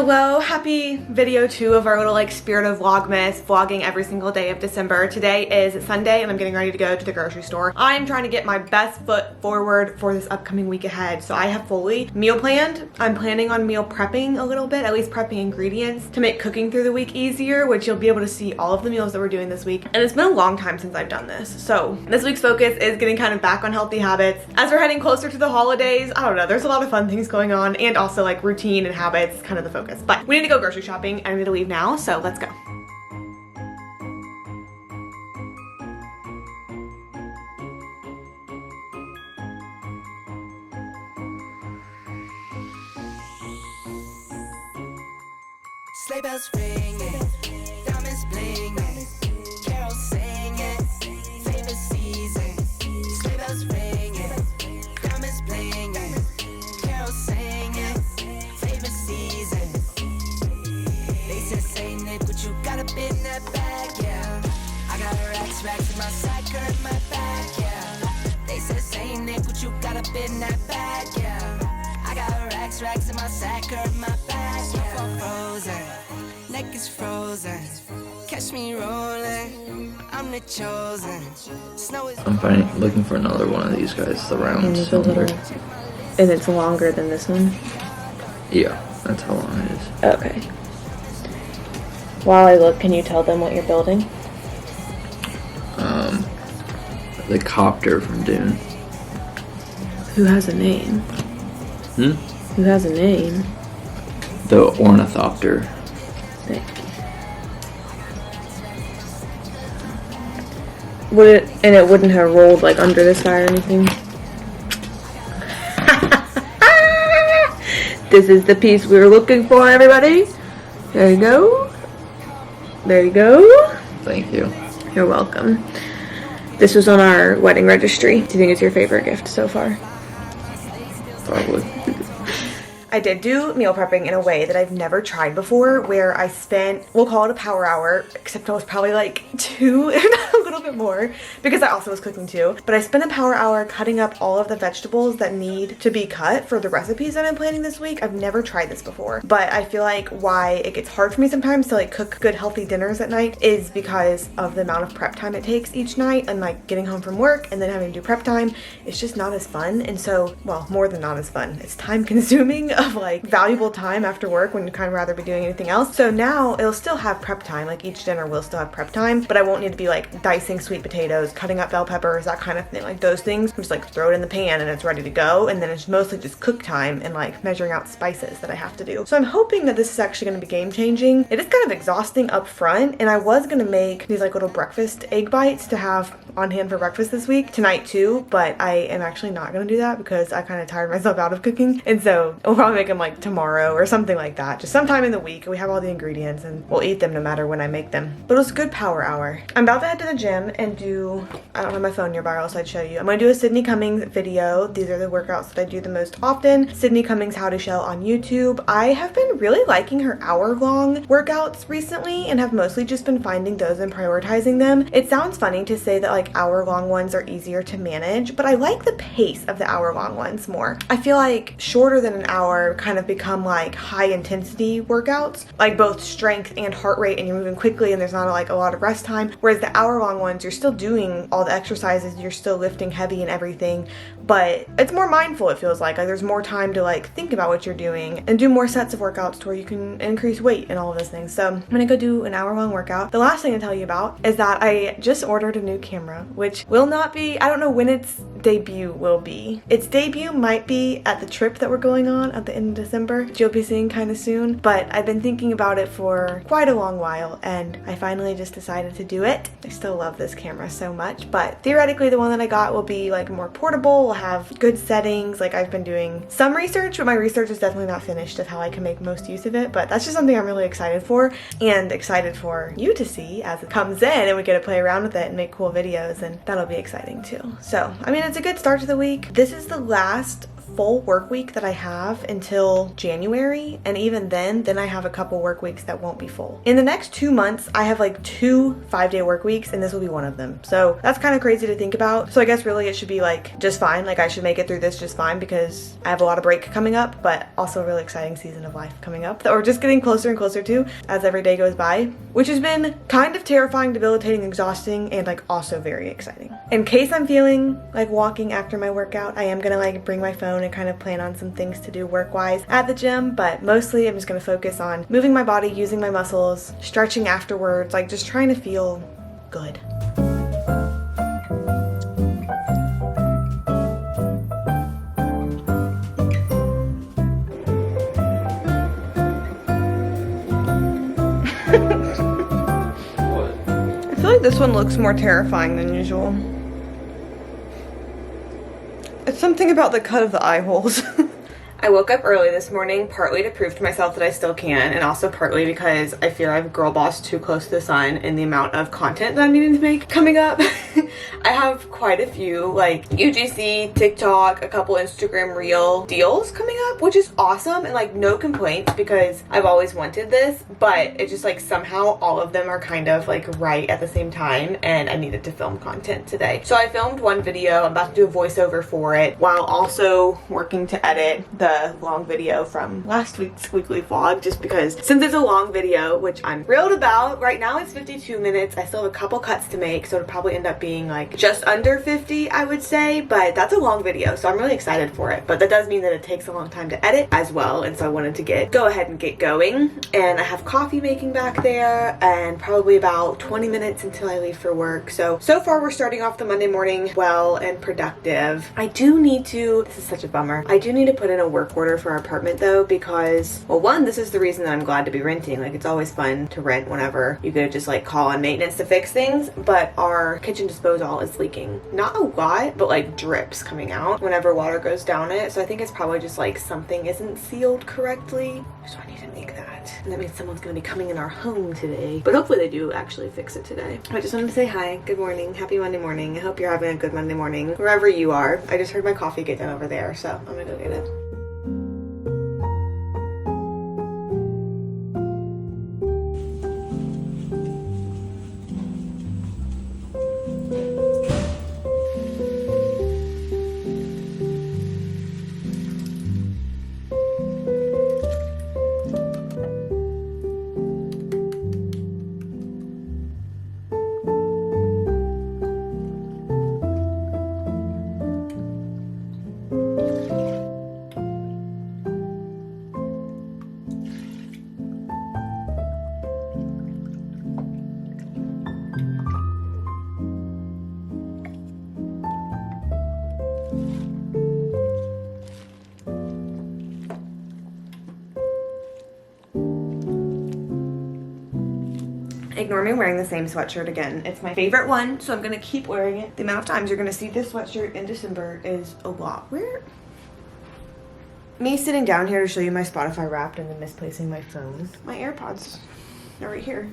Hello, happy video 2 of our little like spirit of Vlogmas, vlogging every single day of December. Today is Sunday and I'm getting ready to go to the grocery store. I'm trying to get my best foot forward for this upcoming week ahead. So I have fully meal planned. I'm planning on meal prepping a little bit, at least prepping ingredients to make cooking through the week easier, which you'll be able to see all of the meals that we're doing this week. And it's been a long time since I've done this. So this week's focus is getting kind of back on healthy habits. As we're heading closer to the holidays, I don't know, there's a lot of fun things going on and also like routine and habits, kind of the focus. But we need to go grocery shopping. I need to leave now, so let's go. Sleigh bells ringing, diamonds blinging, carols singing, favorite season. Sleigh bells ringing, diamonds blinging, carols singing, favorite season. They said, say Nick, what you got up in that bag, yeah. I got racks in my sack or in my bag, yeah. They said, say Nick, what you got up in that bag, yeah. I got racks in my sack or in my bag, yeah. Frozen, neck is frozen. Catch me rolling, I'm the chosen. Snow is. I'm looking for another one of these guys, the round And cylinder. and it's longer than this one? Yeah, that's how long it is. Okay. While I look, can you tell them what you're building? The copter from Dune. Who has a name? Who has a name? The ornithopter. Thank you. Would it, and it wouldn't have rolled like under this guy or anything? This is the piece we were looking for, everybody. There you go. There you go. Thank you. You're welcome. This was on our wedding registry. Do you think it's your favorite gift so far? Probably. I did do meal prepping in a way that I've never tried before, where I spent, we'll call it a power hour, except it was probably like 2 and a little bit more because I also was cooking too. But I spent a power hour cutting up all of the vegetables that need to be cut for the recipes that I'm planning this week. I've never tried this before, but I feel like why it gets hard for me sometimes to like cook good healthy dinners at night is because of the amount of prep time it takes each night, and like getting home from work and then having to do prep time. It's just not as fun. And so, well, more than not as fun, it's time consuming of like valuable time after work when you'd kind of rather be doing anything else. So now it'll still have prep time, like each dinner will still have prep time, but I won't need to be like dicing sweet potatoes, cutting up bell peppers, that kind of thing. Like those things, just like throw it in the pan and it's ready to go. And then it's mostly just cook time and like measuring out spices that I have to do. So I'm hoping that this is actually going to be game changing. It is kind of exhausting up front, and I was going to make these like little breakfast egg bites to have on hand for breakfast this week, tonight too, but I am actually not going to do that because I kind of tired myself out of cooking. And so we'll probably make them like tomorrow or something like that, just sometime in the week. We have all the ingredients and we'll eat them no matter when I make them. But it was a good power hour. I'm about to head to the gym and do, I don't have my phone nearby or else I'd show you. I'm going to do a Sydney Cummings video. These are the workouts that I do the most often. Sydney Cummings How to Shell on YouTube. I have been really liking her hour-long workouts recently and have mostly just been finding those and prioritizing them. It sounds funny to say that like hour-long ones are easier to manage, but I like the pace of the hour-long ones more. I feel like shorter than an hour kind of become like high intensity workouts, like both strength and heart rate, and you're moving quickly and there's not like a lot of rest time. Whereas the hour-long ones, you're still doing all the exercises, you're still lifting heavy and everything, but it's more mindful. It feels like there's more time to like think about what you're doing and do more sets of workouts to where you can increase weight and all of those things. So I'm gonna go do an hour-long workout. The last thing to tell you about is that I just ordered a new camera, which will not be, I don't know when its debut will be. Its debut might be at the trip that we're going on at the end of December, which you'll be seeing kind of soon, but I've been thinking about it for quite a long while and I finally just decided to do it. I still love this camera so much, but theoretically the one that I got will be like more portable, will have good settings. Like I've been doing some research, but my research is definitely not finished of how I can make most use of it, but that's just something I'm really excited for and excited for you to see as it comes in and we get to play around with it and make cool videos, and that'll be exciting too. So, I mean, it's a good start to the week. This is the last full work week that I have until January, and even then I have a couple work weeks that won't be full. In the next 2 months, I have like 2 5-day work weeks, and this will be one of them. So that's kind of crazy to think about. So I guess really it should be like just fine. Like I should make it through this just fine because I have a lot of break coming up, but also a really exciting season of life coming up that we're just getting closer and closer to as every day goes by, which has been kind of terrifying, debilitating, exhausting, and like also very exciting. In case I'm feeling like walking after my workout, I am gonna like bring my phone and kind of plan on some things to do work-wise at the gym, but mostly I'm just gonna focus on moving my body, using my muscles, stretching afterwards, like just trying to feel good. I feel like this one looks more terrifying than usual. It's something about the cut of the eye holes. I woke up early this morning, partly to prove to myself that I still can, and also partly because I fear I've girl bossed too close to the sun in the amount of content that I'm needing to make coming up. I have quite a few like UGC, TikTok, a couple Instagram reel deals coming up, which is awesome, and like no complaints because I've always wanted this, but it just like somehow all of them are kind of like right at the same time, and I needed to film content today. So I filmed one video. I'm about to do a voiceover for it while also working to edit the long video from last week's weekly vlog, just because since it's a long video, which I'm thrilled about. Right now it's 52 minutes. I still have a couple cuts to make, so it'll probably end up being like just under 50, I would say, but that's a long video, so I'm really excited for it. But that does mean that it takes a long time to edit as well, and so I wanted to go ahead and get going. And I have coffee making back there and probably about 20 minutes until I leave for work. So far we're starting off the Monday morning well and productive. I do need to, this is such a bummer, I do need to put in a work order for our apartment though, because, well, one, this is the reason that I'm glad to be renting. Like it's always fun to rent whenever you could just like call on maintenance to fix things, but our kitchen disposal is leaking. Not a lot, but like drips coming out whenever water goes down it. So I think it's probably just like something isn't sealed correctly. So I need to make that. And that means someone's gonna be coming in our home today. But hopefully they do actually fix it today. I just wanted to say hi, good morning, happy Monday morning. I hope you're having a good Monday morning, wherever you are. I just heard my coffee get done over there, so I'm gonna go get it. Ignore me wearing the same sweatshirt again. It's my favorite one, so I'm gonna keep wearing it. The amount of times you're gonna see this sweatshirt in December is a lot. Me sitting down here to show you my Spotify Wrapped and then misplacing my phone. My AirPods are right here.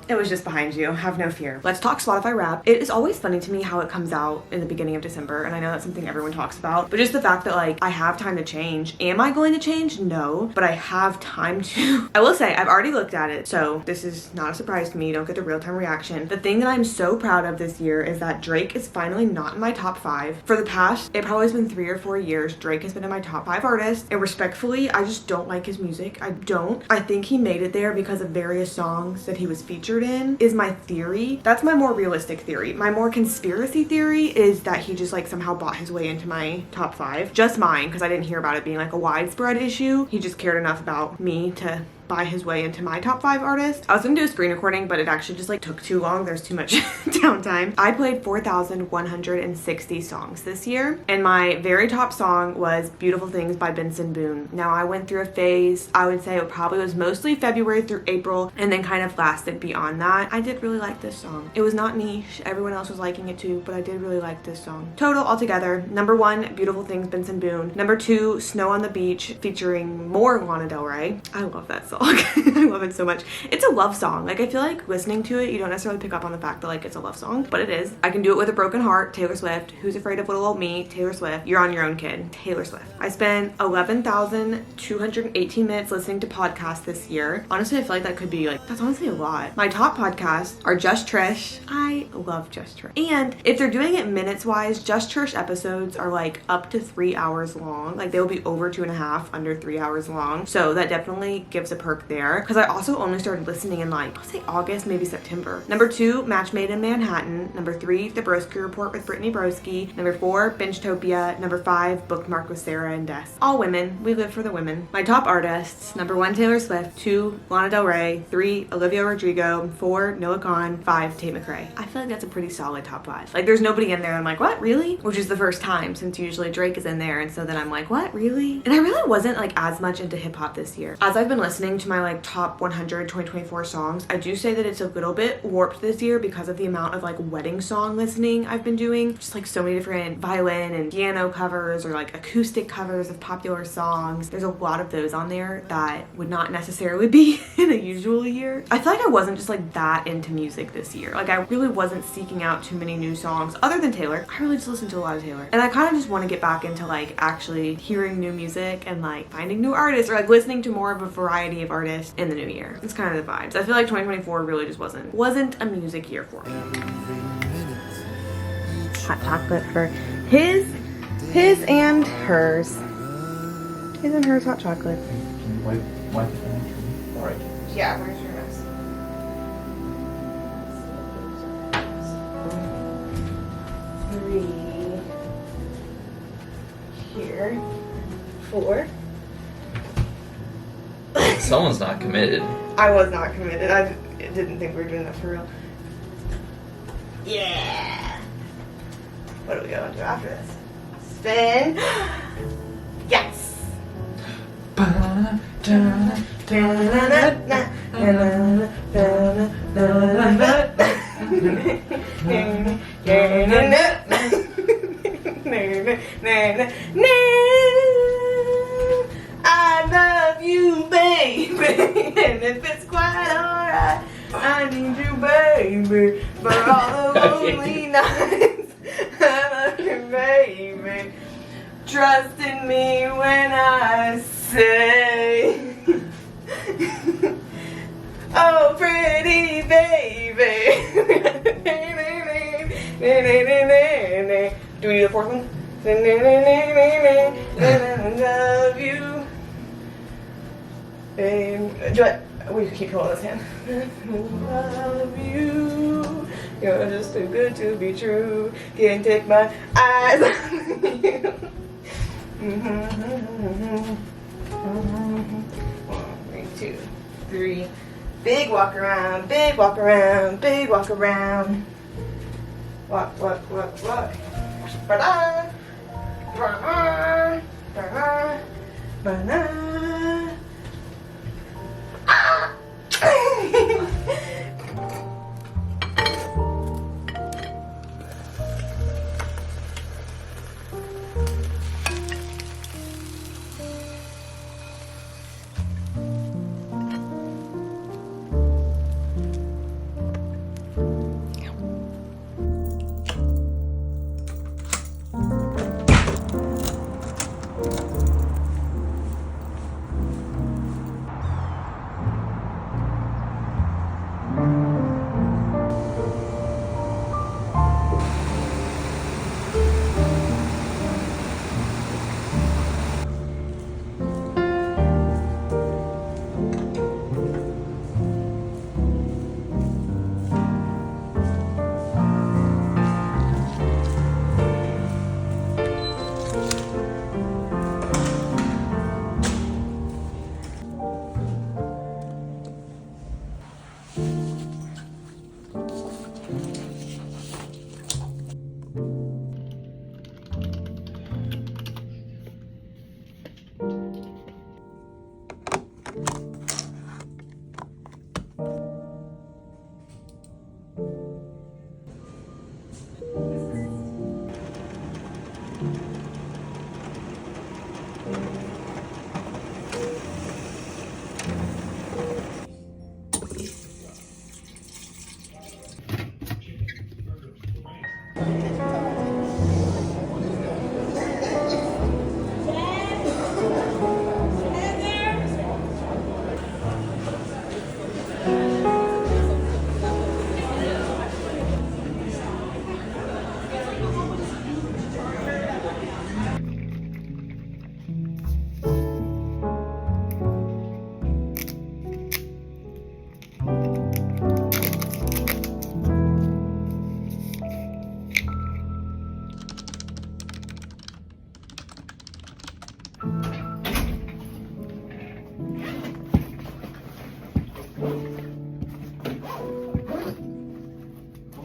It was just behind you, have no fear. Let's talk Spotify Wrapped. It is always funny to me how it comes out in the beginning of December, and I know that's something everyone talks about, but just the fact that like I have time to change. Am I going to change? No, but I have time to. I will say I've already looked at it, so this is not a surprise to me. You don't get the real-time reaction. The thing that I'm so proud of this year is that Drake is finally not in my top 5. For the past, it probably has been 3 or 4 years, Drake has been in my top 5 artists, and respectfully, I just don't like his music. I don't. I think he made it there because of various songs that he was featured in, is my theory. That's my more realistic theory. My more conspiracy theory is that he just like somehow bought his way into my top 5. Just mine, because I didn't hear about it being like a widespread issue. He just cared enough about me to buy his way into my top 5 artists. I was gonna do a screen recording, but it actually just like took too long. There's too much downtime. I played 4,160 songs this year, and my very top song was Beautiful Things by Benson Boone. Now I went through a phase, I would say it probably was mostly February through April, and then kind of lasted beyond that. I did really like this song. It was not niche, everyone else was liking it too, but I did really like this song. Total altogether, number 1, Beautiful Things, Benson Boone. Number 2, Snow on the Beach featuring more Lana Del Rey. I love that song. song. I love it so much. It's a love song. Like, I feel like listening to it, you don't necessarily pick up on the fact that like it's a love song, but it is. I Can Do It With a Broken Heart, Taylor Swift. Who's Afraid of Little Old Me, Taylor Swift. You're on Your Own, Kid, Taylor Swift. I spent 11,218 minutes listening to podcasts this year. Honestly, I feel like that could be like, that's honestly a lot. My top podcasts are Just Trish. I love Just Trish. And if they're doing it minutes wise, Just Trish episodes are like up to 3 hours long. Like, they will be over 2.5, under 3 hours long. So that definitely gives a perk there. Because I also only started listening in like, I'll say August, maybe September. Number 2, Match Made in Manhattan. Number 3, The Broski Report with Brittany Broski. Number 4, Bingetopia. Number 5, Bookmark with Sarah and Des. All women. We live for the women. My top artists: number 1, Taylor Swift. 2, Lana Del Rey. 3, Olivia Rodrigo. 4, Noah Kahan. 5, Tate McRae. I feel like that's a pretty solid top 5. Like, there's nobody in there I'm like, what, really? Which is the first time, since usually Drake is in there, and so then I'm like, what, really? And I really wasn't like as much into hip-hop this year. As I've been listening to my like top 100 2024 songs, I do say that it's a little bit warped this year because of the amount of like wedding song listening I've been doing. Just like so many different violin and piano covers or like acoustic covers of popular songs. There's a lot of those on there that would not necessarily be in a usual year. I feel like I wasn't just like that into music this year. Like, I really wasn't seeking out too many new songs other than Taylor. I really just listened to a lot of Taylor. And I kind of just want to get back into like actually hearing new music and like finding new artists or like listening to more of a variety of artists in the new year. It's kind of the vibes. I feel like 2024 really just wasn't a music year for me. Hot chocolate for his and hers. His and hers hot chocolate. Wipe it down. All right. Yeah, where's your mess? 3 here. 4. Someone's not committed. I was not committed. I didn't think we were doing that for real. Yeah. What are we going to do after this? Spin. Yes. I love you, baby, and if it's quite alright, I need you, baby, for all the lonely nights. I love you, baby. Trust in me when I say, oh, pretty baby. Do we need a fourth one? I love you. We can keep holding this hand. Love you. You're just too good to be true. Can't take my eyes off you. 1, 2, 3. Big walk around, big walk around, big walk around. Walk, walk, walk, walk. Ba-da. Ba-da. Ba-da. Ba-da. Ah!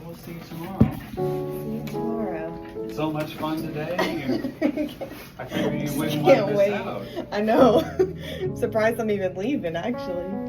We'll see you tomorrow. See you tomorrow. So much fun today. I figured you wouldn't Can't want to miss wait. out. I know. I'm surprised I'm even leaving, actually.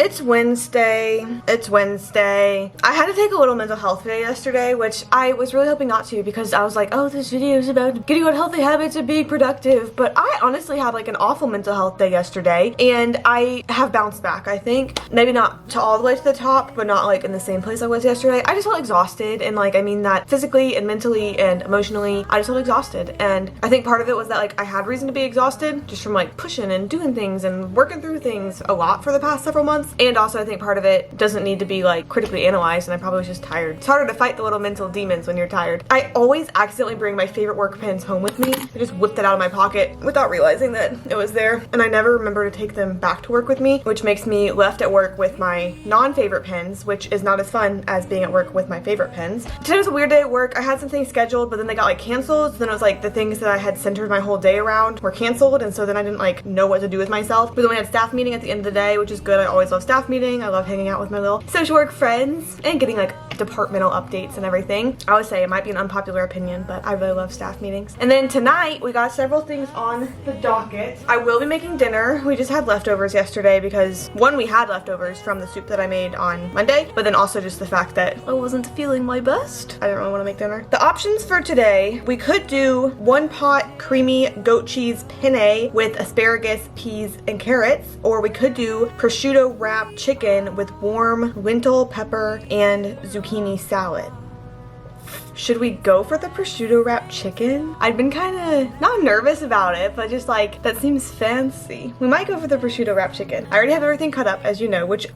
It's Wednesday. It's Wednesday. I had to take a little mental health day yesterday, which I was really hoping not to because I was like, oh, this video is about getting on healthy habits and being productive. But I honestly had like an awful mental health day yesterday, and I have bounced back, I think. Maybe not to all the way to the top, but not like in the same place I was yesterday. I just felt exhausted, and like I mean that physically and mentally and emotionally. I just felt exhausted, and I think part of it was that like I had reason to be exhausted just from like pushing and doing things and working through things a lot for the past several months. And also I think part of it doesn't need to be like critically analyzed, and I probably was just tired. It's harder to fight the little mental demons when you're tired. I always accidentally bring my favorite work pens home with me. I just whipped it out of my pocket without realizing that it was there, and I never remember to take them back to work with me, which makes me left at work with my non-favorite pens, which is not as fun as being at work with my favorite pens. Today was a weird day at work. I had some things scheduled, but then they got like canceled. So then it was like the things that I had centered my whole day around were canceled, and so then I didn't like know what to do with myself. But then we had staff meeting at the end of the day, which is good. I always love staff meeting. I love hanging out with my little social work friends and getting like departmental updates and everything. I would say it might be an unpopular opinion, but I really love staff meetings. And then tonight we got several things on the docket. I will be making dinner. We just had leftovers yesterday because one, we had leftovers from the soup that I made on Monday, but then also just the fact that I wasn't feeling my best. I didn't really want to make dinner. The options for today, we could do one pot creamy goat cheese penne with asparagus, peas, and carrots, or we could do prosciutto wrapped chicken with warm lentil, pepper, and zucchini salad. Should we go for the prosciutto wrapped chicken? I've been kind of not nervous about it, but just like that seems fancy. We might go for the prosciutto wrapped chicken. I already have everything cut up, as you know, which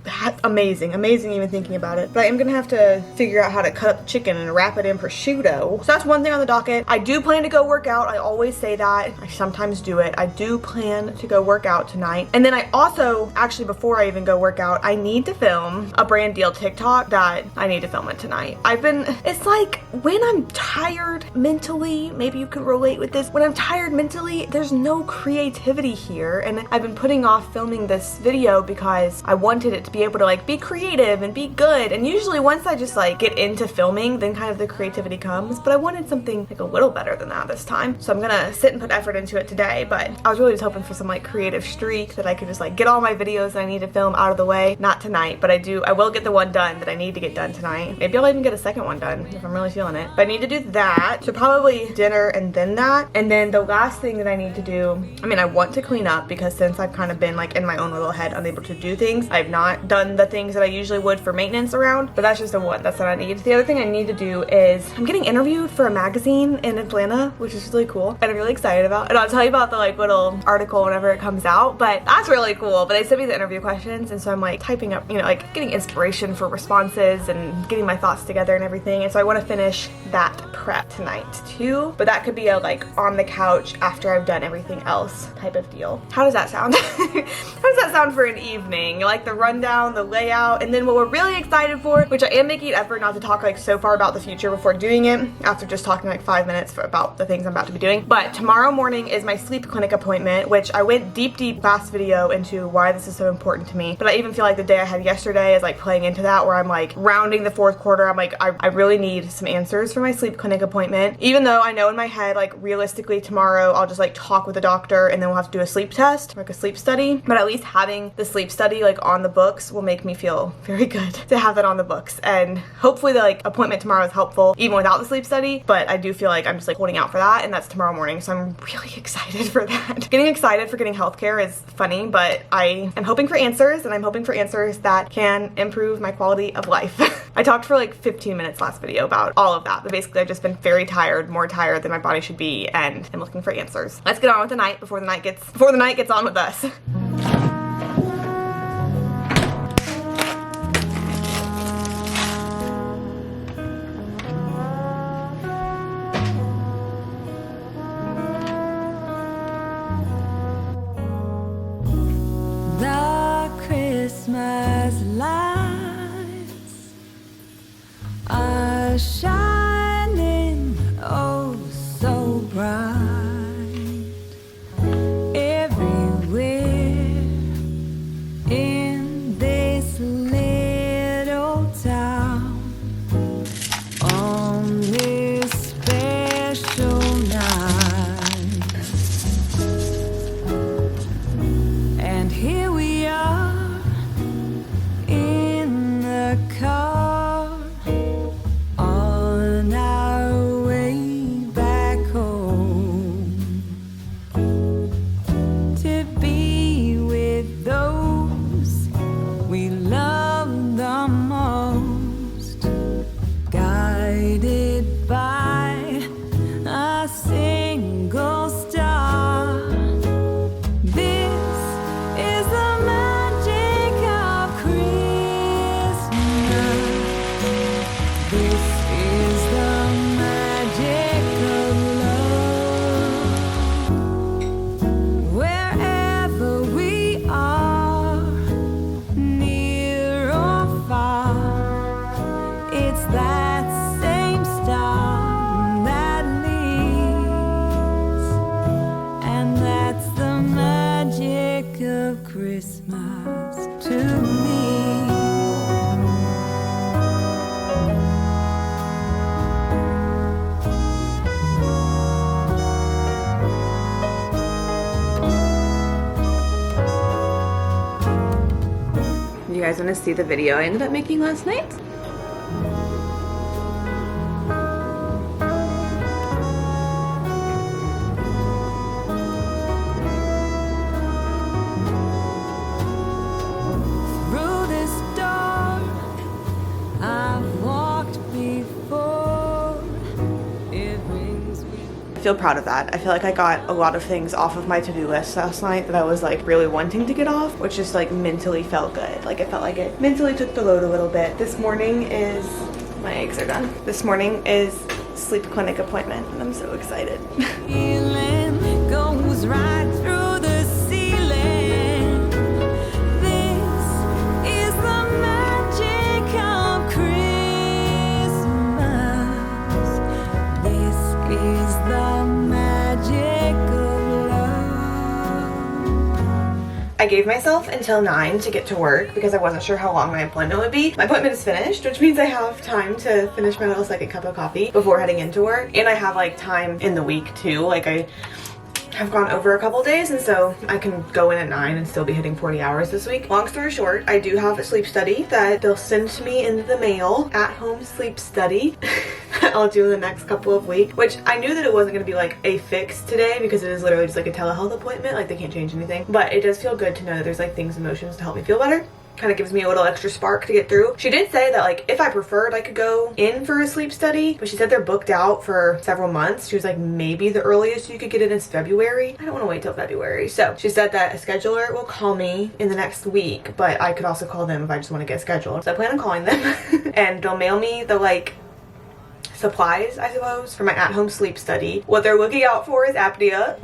amazing even thinking about it. But I am gonna have to figure out how to cut up the chicken and wrap it in prosciutto. So that's one thing on the docket. I do plan to go work out. I always say that. I sometimes do it. I do plan to go work out tonight. And then I also, actually before I even go work out, I need to film a brand deal TikTok that I need to film it tonight. It's like when I'm tired mentally, maybe you can relate with this. When I'm tired mentally, there's no creativity here, and I've been putting off filming this video because I wanted it to be able to like be creative and be good. And usually once I just like get into filming, then kind of the creativity comes, but I wanted something like a little better than that this time. So I'm gonna sit and put effort into it today, but I was really just hoping for some like creative streak that I could just like get all my videos that I need to film out of the way. Not tonight, but I will get the one done that I need to get done tonight. Maybe I'll even get a second one done if I'm really feeling it. But I need to do that. So probably dinner and then that. And then the last thing that I need to do, I want to clean up because since I've kind of been like in my own little head unable to do things, I've not done the things that I usually would for maintenance around, but that's just the one that's what I need. The other thing I need to do is I'm getting interviewed for a magazine in Atlanta, which is really cool and I'm really excited about. And I'll tell you about the like little article whenever it comes out, but that's really cool. But they sent me the interview questions, and so I'm like typing up, like getting inspiration for responses and getting my thoughts together and everything. And so I want to finish watch that prep tonight too, but that could be a like on the couch after I've done everything else type of deal. How does that sound? How does that sound for an evening? Like the rundown, the layout, and then what we're really excited for, which I am making an effort not to talk like so far about the future before doing it, after just talking like 5 minutes about the things I'm about to be doing. But tomorrow morning is my sleep clinic appointment, which I went deep last video into why this is so important to me. But I even feel like the day I had yesterday is like playing into that, where I'm like rounding the fourth quarter. I'm like, I really need some answers for my sleep clinic appointment, even though I know in my head like realistically tomorrow I'll just like talk with the doctor and then we'll have to do a sleep test, like a sleep study. But at least having the sleep study like on the books will make me feel very good to have that on the books, and hopefully the like appointment tomorrow is helpful even without the sleep study. But I do feel like I'm just like holding out for that, and that's tomorrow morning, so I'm really excited for that. Getting excited for getting healthcare is funny, but I am hoping for answers, and I'm hoping for answers that can improve my quality of life. I talked for like 15 minutes last video about all of that, but basically I've just been very tired, more tired than my body should be, and I'm looking for answers. Let's get on with the night before the night gets on with us. The Christmas lights are shining oh so bright everywhere in this little town on this special night. And here we are in the car on our way back home to be with those we love the most, guided by a single star. This is the magic of Christmas. This is the magic of love. Wherever we are, near or far, it's that same star that leads, and that's the magic of Christmas to me. You guys want to see the video I ended up making last night? Through this door I've walked before. It brings me. I feel proud of that. I feel like I got a lot of things off of my to-do list last night that I was like really wanting to get off, which just like mentally felt good. Like it felt like it mentally took the load a little bit. This morning is, my eggs are done. This morning is sleep clinic appointment, and I'm so excited. Feeling goes right through the ceiling. This is the magic of Christmas. This is the magic of love. I gave myself until 9 to get to work because I wasn't sure how long my appointment would be. My appointment is finished, which means I have time to finish my little second cup of coffee before heading into work. And I have like time in the week too. Like I have gone over a couple days, and so I can go in at 9 and still be hitting 40 hours this week. Long story short, I do have a sleep study that they'll send to me in the mail, at-home sleep study that I'll do in the next couple of weeks, which I knew that it wasn't going to be like a fix today because it is literally just like a telehealth appointment, like they can't change anything, but it does feel good to know that there's like things and motions to help me feel better. Kind of gives me a little extra spark to get through. She did say that like if I preferred I could go in for a sleep study, but she said they're booked out for several months. She was like maybe the earliest you could get it is February. I don't want to wait till February. So she said that a scheduler will call me in the next week, but I could also call them if I just want to get scheduled. So I plan on calling them and they'll mail me the like supplies, I suppose, for my at-home sleep study. What they're looking out for is apnea.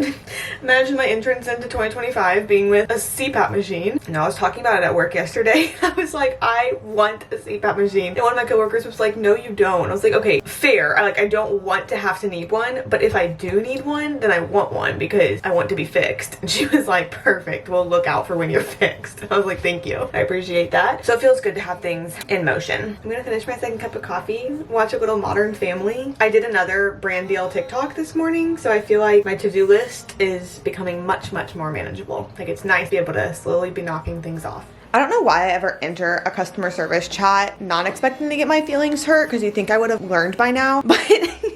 Imagine my entrance into 2025 being with a CPAP machine. And I was talking about it at work yesterday. I was like, I want a CPAP machine. And one of my coworkers was like, no, you don't. I was like, okay, fair. I don't want to have to need one, but if I do need one, then I want one because I want to be fixed. And she was like, perfect. We'll look out for when you're fixed. I was like, thank you. I appreciate that. So it feels good to have things in motion. I'm gonna finish my second cup of coffee, watch a little Modern Family. I did another brand deal TikTok this morning, so I feel like my to-do list is becoming much, much more manageable. Like, it's nice to be able to slowly be knocking things off. I don't know why I ever enter a customer service chat not expecting to get my feelings hurt, because you think I would have learned by now. But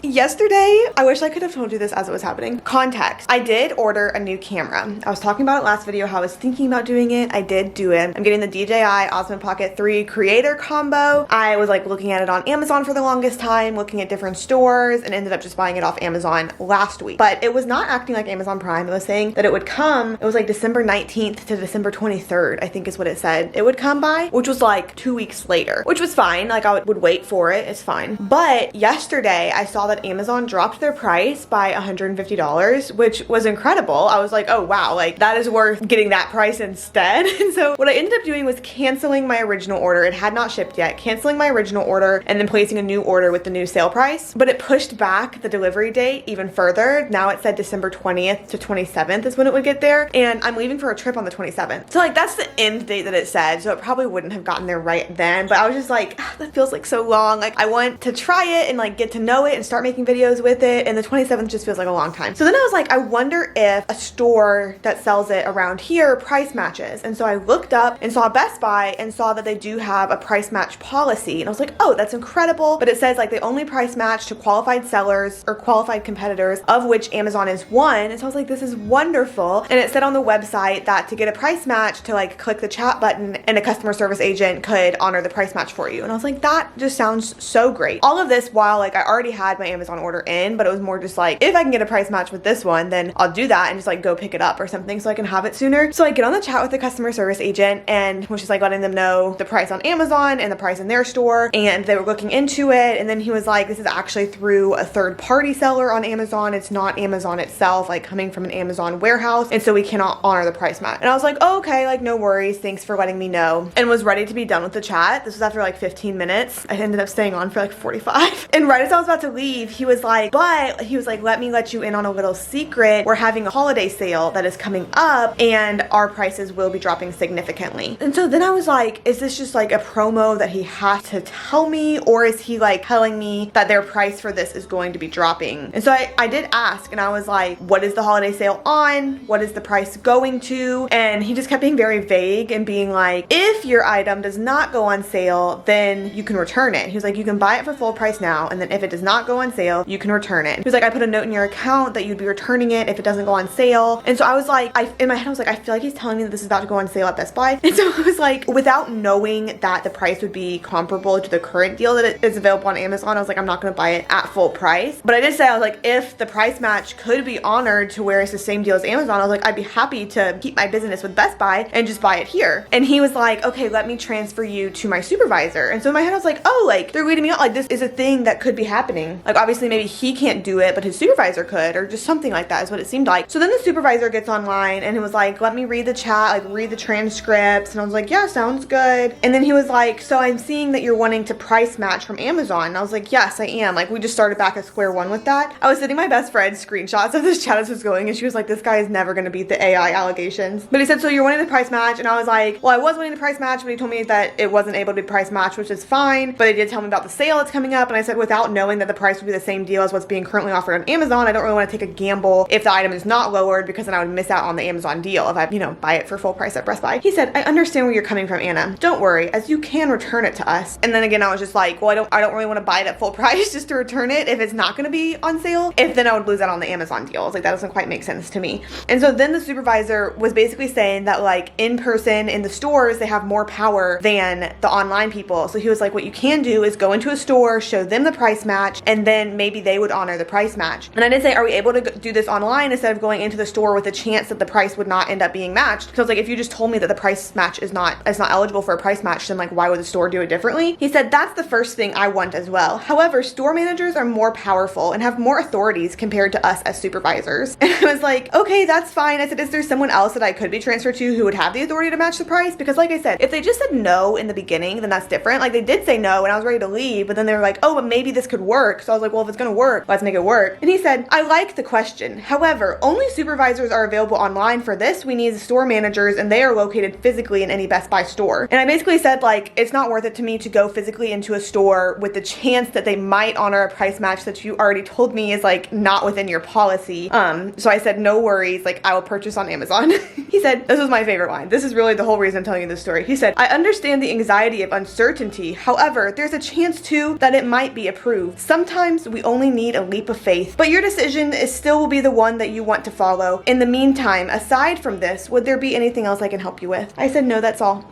yesterday, I wish I could have told you this as it was happening. Context. I did order a new camera. I was talking about it last video, how I was thinking about doing it. I did do it. I'm getting the DJI Osmo Pocket 3 creator combo. I was like looking at it on Amazon for the longest time, looking at different stores, and ended up just buying it off Amazon last week. But it was not acting like Amazon Prime. It was saying that it would come, it was like December 19th to December 23rd, I think is what it said it would come by, which was like 2 weeks later, which was fine. Like, I would wait for it. It's fine. But yesterday I saw that Amazon dropped their price by $150, which was incredible. I was like, oh wow, like that is worth getting that price instead. And so what I ended up doing was canceling my original order. It had not shipped yet. Canceling my original order and then placing a new order with the new sale price. But it pushed back the delivery date even further. Now it said December 20th to 27th is when it would get there. And I'm leaving for a trip on the 27th. So like, that's the end date that it said. So it probably wouldn't have gotten there right then. But I was just like, that feels like so long. Like, I want to try it and like get to know it and start making videos with it. And the 27th just feels like a long time. So then I was like, I wonder if a store that sells it around here price matches. And so I looked up and saw Best Buy and saw that they do have a price match policy. And I was like, oh, that's incredible. But it says like they only price match to qualified sellers or qualified competitors, of which Amazon is one. And so I was like, this is wonderful. And it said on the website that to get a price match, to like click the chat button and a customer service agent could honor the price match for you. And I was like, that just sounds so great. All of this while like I already had my Amazon order in, but it was more just like, if I can get a price match with this one, then I'll do that and just like go pick it up or something so I can have it sooner. So I get on the chat with the customer service agent and was just like letting them know the price on Amazon and the price in their store, and they were looking into it. And then he was like, this is actually through a third party seller on Amazon. It's not Amazon itself, like coming from an Amazon warehouse. And so we cannot honor the price match. And I was like, oh, okay, like no worries. Thanks for letting me know. And was ready to be done with the chat. This was after like 15 minutes. I ended up staying on for like 45. And right as I was about to leave, he was like, let me let you in on a little secret. We're having a holiday sale that is coming up and our prices will be dropping significantly. And so then I was like, is this just like a promo that he has to tell me, or is he like telling me that their price for this is going to be dropping? And so I did ask, and I was like, what is the holiday sale on? What is the price going to? And he just kept being very vague and being like, if your item does not go on sale, then you can return it. He was like, you can buy it for full price now, and then if it does not go on sale, you can return it. He was like, I put a note in your account that you'd be returning it if it doesn't go on sale. And so I was like, in my head I was like, I feel like he's telling me that this is about to go on sale at Best Buy. And so I was like, without knowing that the price would be comparable to the current deal that is available on Amazon, I was like, I'm not gonna buy it at full price. But I did say, I was like, if the price match could be honored to where it's the same deal as Amazon, I was like, I'd be happy to keep my business with Best Buy and just buy it here. And he was like, okay, let me transfer you to my supervisor. And so in my head I was like, oh, like they're reading me out, like this is a thing that could be happening. Like obviously maybe he can't do it, but his supervisor could, or just something like that is what it seemed like. So then the supervisor gets online and it was like, let me read the chat, like read the transcripts. And I was like, yeah, sounds good. And then he was like, so I'm seeing that you're wanting to price match from Amazon. And I was like, yes, I am. Like we just started back at square one with that. I was sending my best friend screenshots of this chat as it was going, and she was like, this guy is never going to beat the AI allegations. But he said, so you're wanting the price match? And I was like, well, I was wanting the price match, but he told me that it wasn't able to be price match, which is fine. But he did tell me about the sale that's coming up. And I said, without knowing that the price would be the same deal as what's being currently offered on Amazon, I don't really want to take a gamble if the item is not lowered, because then I would miss out on the Amazon deal if I, buy it for full price at Best Buy. He said, I understand where you're coming from, Anna. Don't worry, as you can return it to us. And then again, I was just like, well, I don't really want to buy it at full price just to return it if it's not going to be on sale. If then I would lose out on the Amazon deal. I was like, that doesn't quite make sense to me. And so then the supervisor was basically saying that like in person in the stores, they have more power than the online people. So he was like, what you can do is go into a store, show them the price match, and then then maybe they would honor the price match. And I did say, are we able to do this online instead of going into the store with a chance that the price would not end up being matched? Because I was like, if you just told me that the price match is not eligible for a price match, then like why would the store do it differently? He said, that's the first thing I want as well. However, store managers are more powerful and have more authorities compared to us as supervisors. And I was like, okay, that's fine. I said, is there someone else that I could be transferred to who would have the authority to match the price? Because like I said, if they just said no in the beginning, then that's different. Like they did say no and I was ready to leave, but then they were like, oh, but maybe this could work. So I was like, well, if it's gonna work, let's make it work. And he said, I like the question. However, only supervisors are available online for this. We need the store managers and they are located physically in any Best Buy store. And I basically said like, it's not worth it to me to go physically into a store with the chance that they might honor a price match that you already told me is like not within your policy. So I said, no worries, like I will purchase on Amazon. He said, this was my favorite line. This is really the whole reason I'm telling you this story. He said, I understand the anxiety of uncertainty. However, there's a chance too that it might be approved. Sometimes we only need a leap of faith, but your decision is still will be the one that you want to follow. In the meantime, aside from this, would there be anything else I can help you with? I said, no, that's all.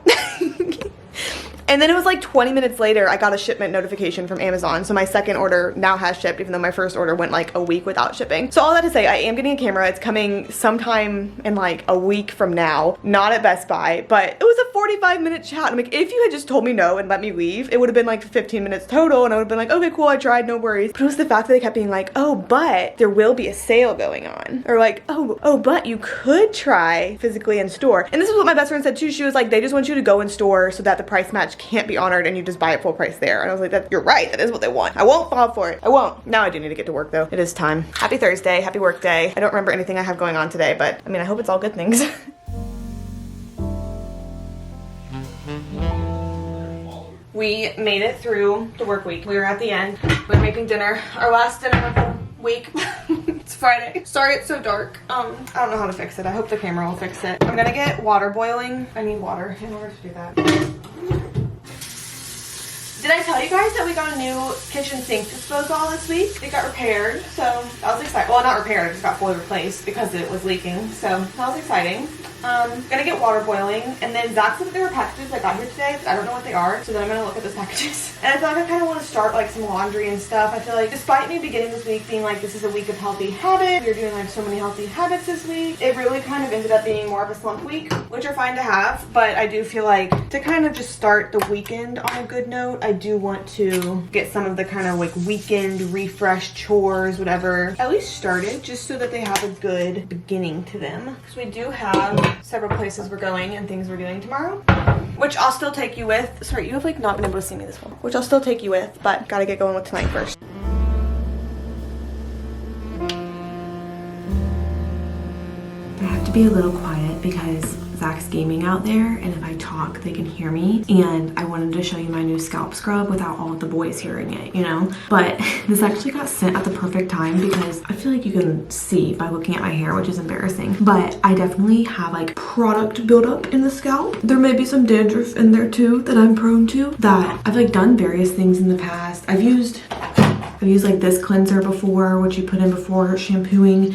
And then it was like 20 minutes later, I got a shipment notification from Amazon. So my second order now has shipped, even though my first order went like a week without shipping. So all that to say, I am getting a camera. It's coming sometime in like a week from now, not at Best Buy, but it was a 45-minute chat. I'm like, if you had just told me no and let me leave, it would have been like 15 minutes total. And I would have been like, okay, cool, I tried, no worries. But it was the fact that they kept being like, oh, but there will be a sale going on. Or like, oh, but you could try physically in store. And this is what my best friend said too. She was like, they just want you to go in store so that the price match can't be honored and you just buy it full price there. And I was like, you're right, that is what they want. I won't fall for it. I won't. Now I do need to get to work though. It is time. Happy Thursday, happy work day. I don't remember anything I have going on today, but I mean, I hope it's all good things. We made it through the work week. We were at the end. We're making dinner. Our last dinner of the week. It's Friday. Sorry it's so dark. I don't know how to fix it. I hope the camera will fix it. I'm gonna get water boiling. I need water in order to do that. Did I tell you guys that we got a new kitchen sink disposal this week? It got repaired, so that was exciting. Well, not repaired, it just got fully replaced because it was leaking, so that was exciting. Gonna get water boiling, and then Zach said that there were packages that got here today, but I don't know what they are, so then I'm gonna look at those packages. And I feel like I kind of want to start like some laundry and stuff. I feel like despite me beginning this week being like, this is a week of healthy habits, we were doing like so many healthy habits this week, it really kind of ended up being more of a slump week, which are fine to have, but I do feel like to kind of just start the weekend on a good note, I do want to get some of the kind of like weekend refresh chores, whatever, at least started, just so that they have a good beginning to them. Because we do have several places we're going and things we're doing tomorrow, which I'll still take you with. Sorry, you have like not been able to see me this whole, which I'll still take you with, but gotta get going with tonight first. I have to be a little quiet because Zach's gaming out there, and if I talk they can hear me, and I wanted to show you my new scalp scrub without all of the boys hearing it, you know? But this actually got sent at the perfect time because I feel like you can see by looking at my hair, which is embarrassing, but I definitely have like product buildup in the scalp. There may be some dandruff in there too that I'm prone to, that I've like done various things in the past. I've used like this cleanser before, which you put in before shampooing,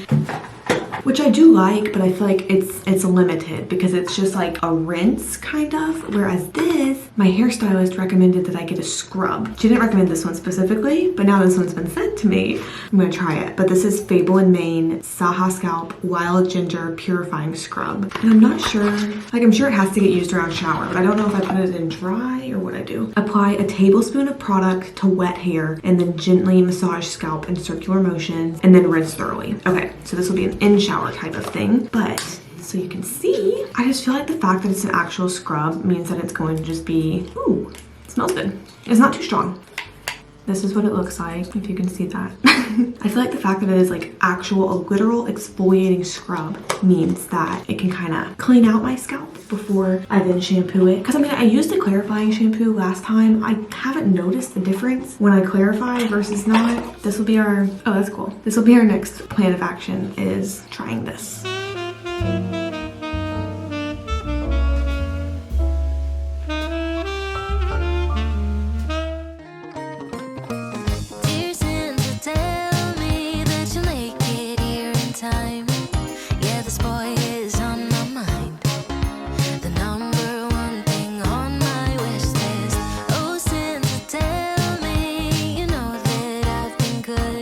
which I do like, but I feel like it's limited because it's just like a rinse kind of, whereas this, my hairstylist recommended that I get a scrub. She didn't recommend this one specifically, but now this one's been sent to me, I'm gonna try it. But this is Fable and Mane Saha Scalp Wild Ginger Purifying Scrub. And I'm not sure, like I'm sure it has to get used around shower, but I don't know if I put it in dry or what I do. Apply a tablespoon of product to wet hair and then gently massage scalp in circular motions and then rinse thoroughly. Okay, so this will be an in-shower type of thing, but so you can see, I just feel like the fact that it's an actual scrub means that it's going to just be, ooh, it smells good. It's not too strong. This is what it looks like, if you can see that. I feel like the fact that it is like a literal exfoliating scrub means that it can kind of clean out my scalp before I then shampoo it. Because I mean, I used a clarifying shampoo last time. I haven't noticed the difference when I clarify versus not. This will be our, oh, that's cool. This will be our next plan of action, is trying this. Good.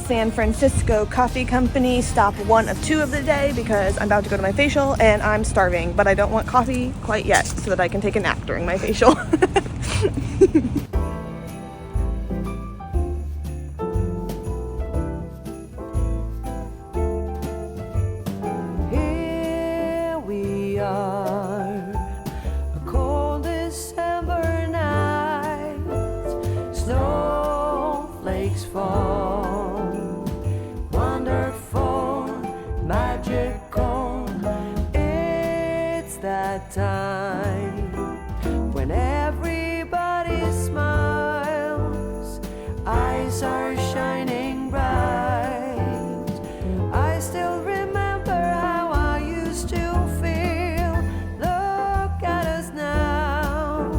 San Francisco Coffee Company, stop 1 of 2 of the day, because I'm about to go to my facial and I'm starving, but I don't want coffee quite yet so that I can take a nap during my facial. Here we are, a cold December night, snowflakes fall, wonderful, magical. It's that time when everybody smiles, eyes are shining bright. I still remember how I used to feel. Look at us now,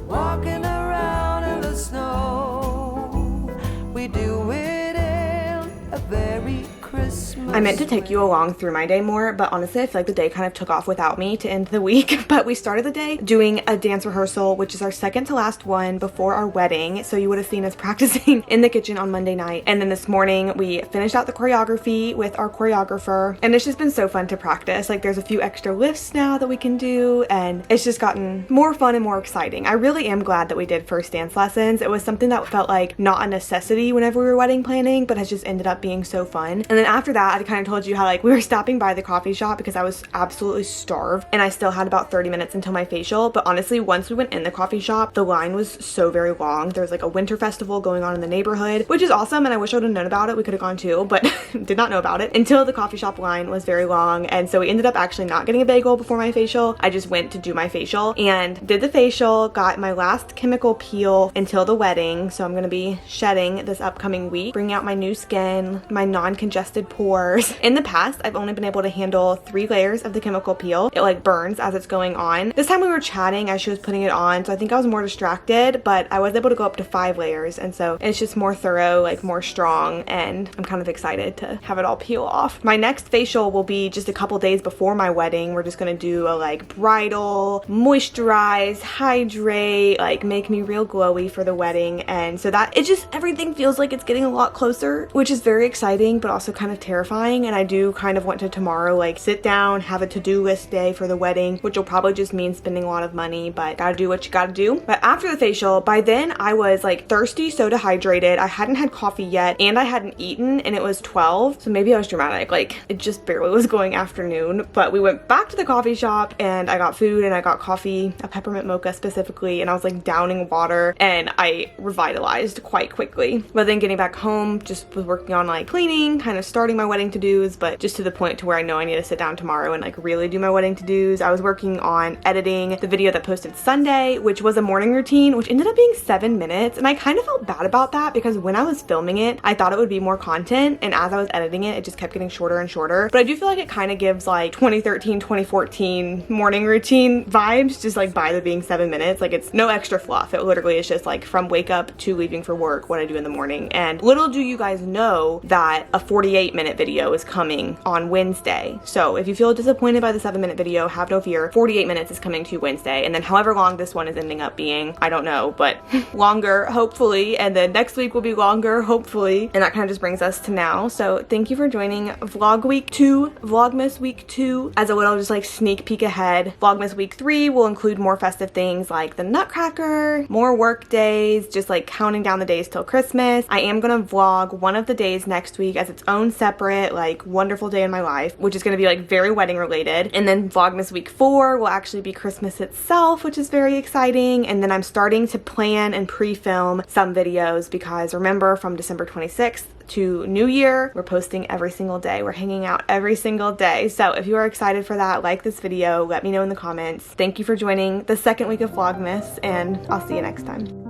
walking around in the snow. We do it in a very Christmas. I meant to take you along through my day more, but honestly I feel like the day kind of took off without me to end the week. But we started the day doing a dance rehearsal, which is our second to last one before our wedding, so you would have seen us practicing in the kitchen on Monday night. And then this morning we finished out the choreography with our choreographer, and it's just been so fun to practice. Like, there's a few extra lifts now that we can do, and it's just gotten more fun and more exciting. I really am glad that we did first dance lessons. It was something that felt like not a necessity whenever we were wedding planning, but has just ended up being so fun. And then after that, I kind of told you how like we were stopping by the coffee shop because I was absolutely starved and I still had about 30 minutes until my facial. But honestly, once we went in the coffee shop, the line was so very long. There's like a winter festival going on in the neighborhood, which is awesome, and I wish I would have known about it. We could have gone too, but did not know about it until the coffee shop line was very long. And so we ended up actually not getting a bagel before my facial. I just went to do my facial and did the facial, got my last chemical peel until the wedding. So I'm gonna be shedding this upcoming week, bringing out my new skin, my non-congested pores. In the past, I've only been able to handle 3 layers of the chemical peel. It like burns as it's going on. This time we were chatting as she was putting it on, so I think I was more distracted, but I was able to go up to 5 layers, and so it's just more thorough, like more strong, and I'm kind of excited to have it all peel off. My next facial will be just a couple days before my wedding. We're just gonna do a like bridal, moisturize, hydrate, like make me real glowy for the wedding. And so that it just, everything feels like it's getting a lot closer, which is very exciting but also kind of terrifying. And I do kind of want to tomorrow like sit down, have a to-do list day for the wedding, which will probably just mean spending a lot of money, but gotta do what you gotta do. But after the facial, by then I was like thirsty, so dehydrated. I hadn't had coffee yet and I hadn't eaten, and it was 12, so maybe I was dramatic, like it just barely was going afternoon. But we went back to the coffee shop and I got food and I got coffee, a peppermint mocha specifically, and I was like downing water and I revitalized quite quickly. But then getting back home, just was working on like cleaning, kind of starting my wedding to-dos, but just to the point to where I know I need to sit down tomorrow and like really do my wedding to-dos. I was working on editing the video that posted Sunday, which was a morning routine, which ended up being 7 minutes, and I kind of felt bad about that because when I was filming it, I thought it would be more content, and as I was editing it, it just kept getting shorter and shorter. But I do feel like it kind of gives like 2013, 2014 morning routine vibes, just like by the being 7 minutes. Like it's no extra fluff. It literally is just like from wake up to leaving for work, what I do in the morning. And little do you guys know that a 48-minute video is coming on Wednesday. So if you feel disappointed by the 7-minute video, have no fear. 48 minutes is coming to Wednesday, and then however long this one is ending up being, I don't know, but longer hopefully, and then next week will be longer hopefully. And that kind of just brings us to now. So thank you for joining vlog week 2, vlogmas week 2, as a little just like sneak peek ahead. Vlogmas week 3 will include more festive things like the Nutcracker, more work days, just like counting down the days till Christmas. I am gonna vlog one of the days next week as its own separate like wonderful day in my life, which is gonna be like very wedding related. And then vlogmas week 4 will actually be Christmas itself, which is very exciting. And then I'm starting to plan and pre-film some videos because remember, from December 26th to New Year, we're posting every single day. We're hanging out every single day. So if you are excited for that, like this video, let me know in the comments. Thank you for joining the second week of Vlogmas, and I'll see you next time.